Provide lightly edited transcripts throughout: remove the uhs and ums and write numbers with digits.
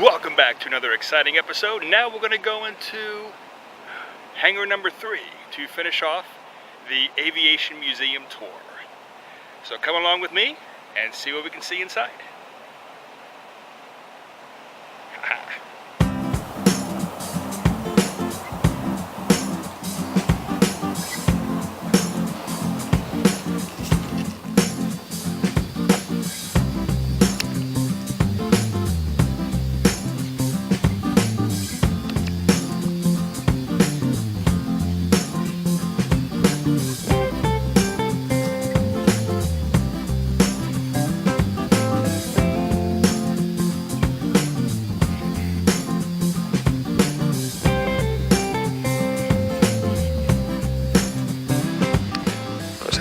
Welcome back to another exciting episode. Now we're going to go into hangar number 3 to finish off the Aviation Museum tour. So come along with me and see what we can see inside.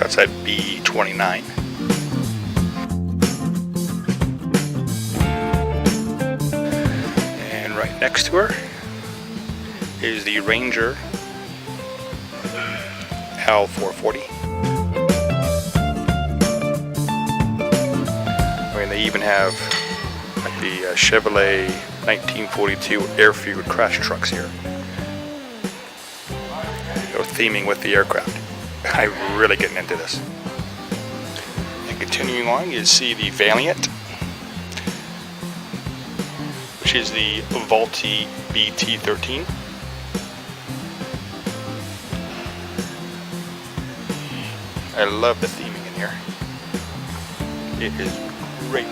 Outside B29. And right next to her is the Ranger L440. I mean, they even have like the Chevrolet 1942 airfield crash trucks here. Go theming with the aircraft. I'm really getting into this. And continuing on, you see the Valiant, which is the Vultee BT-13. I love the theming in here. It is great.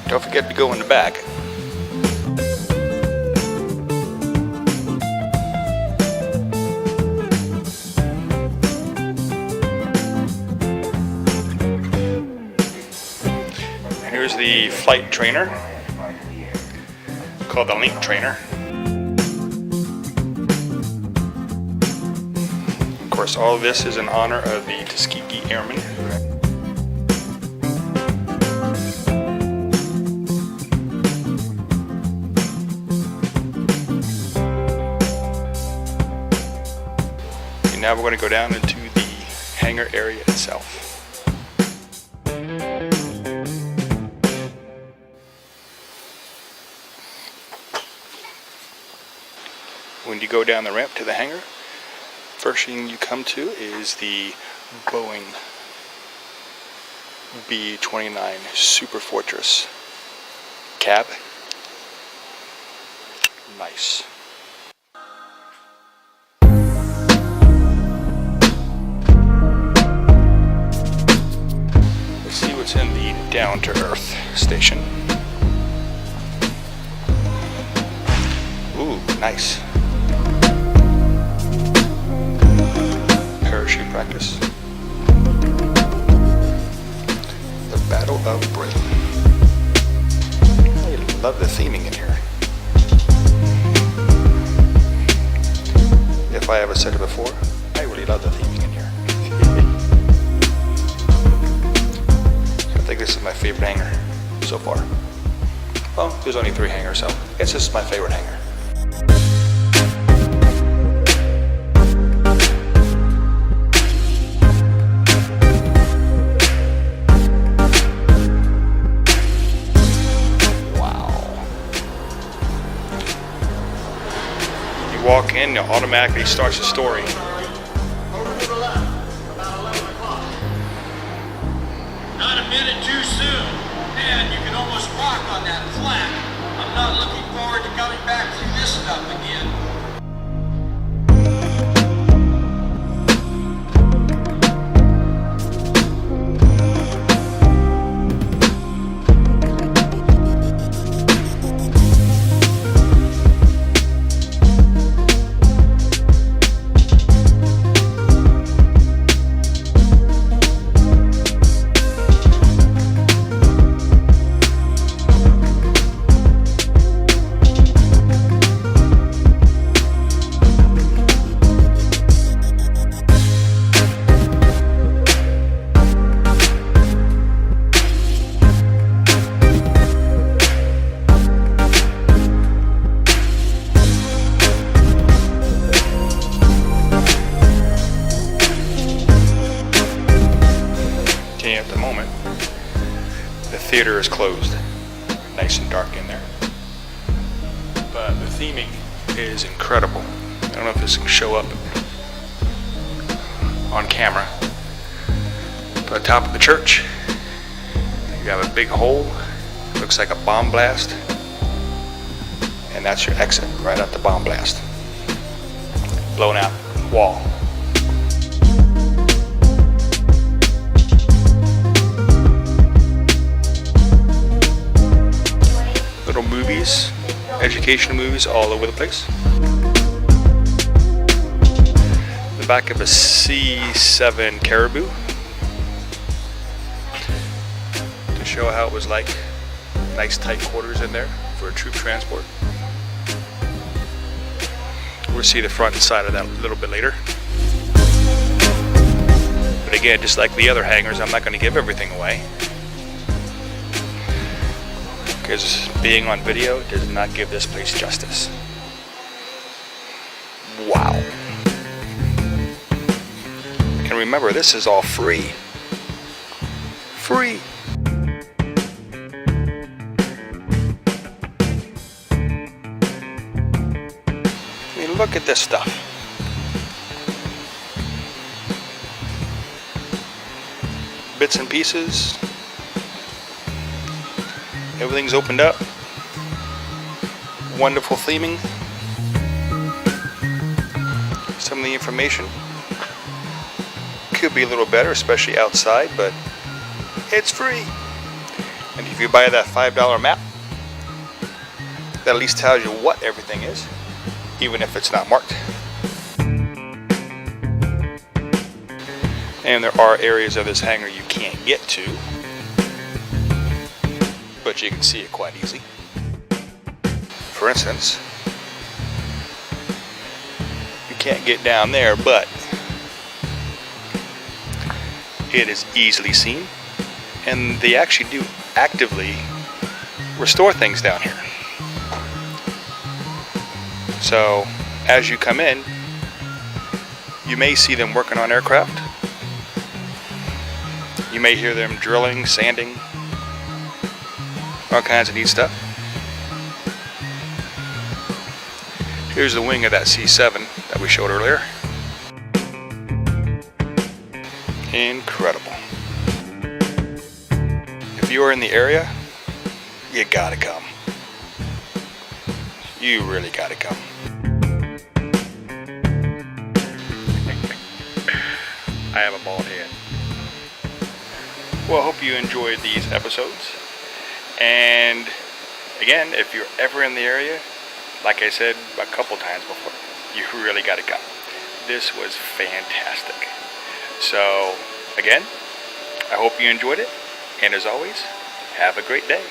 Don't forget to go in the back. Here's the flight trainer, called the Link Trainer. Of course, all of this is in honor of the Tuskegee Airmen. And now we're going to go down into the hangar area itself. When you go down the ramp to the hangar, first thing you come to is the Boeing B-29 Superfortress cab. Nice. Let's see what's in the down-to-earth station. Ooh, nice. Parachute practice. The Battle of Britain. I love the theming in here. If I ever said it before, I really love the theming in here. I think this is my favorite hangar so far. Well, there's only 3 hangars, so I guess this is my favorite hangar. Walk in, it automatically starts the story. Over to the left, about 11 o'clock. Not a minute too soon. Man, you can almost walk on that flat. I'm not looking forward to coming back through this stuff again. the moment. The theater is closed. Nice and dark in there. But the theming is incredible. I don't know if this can show up on camera. But at the top of the church, you have a big hole. Looks like a bomb blast. And that's your exit, right out the bomb blast. Blown out wall. Little movies, educational movies all over the place. The back of a C-7 Caribou to show how it was like. Nice tight quarters in there for a troop transport. We'll see the front and side of that a little bit later. But again, just like the other hangars, I'm not going to give everything away. Because being on video does not give this place justice. Wow. And remember, this is all free. Free. I mean, look at this stuff. Bits and pieces. Everything's opened up. Wonderful theming. Some of the information could be a little better, especially outside, but it's free. And if you buy that $5 map, that at least tells you what everything is, even if it's not marked. And there are areas of this hangar you can't get to, but you can see it quite easy. For instance, you can't get down there, but it is easily seen, and they actually do actively restore things down here. So as you come in, you may see them working on aircraft. You may hear them drilling, sanding, all kinds of neat stuff. Here's the wing of that C-7 that we showed earlier. Incredible. If you are in the area, you gotta come. You really gotta come. I have a bald head. Well, I hope you enjoyed these episodes. And again, if you're ever in the area, like I said a couple times before, you really got to come. This was fantastic. So again, I hope you enjoyed it. And as always, have a great day.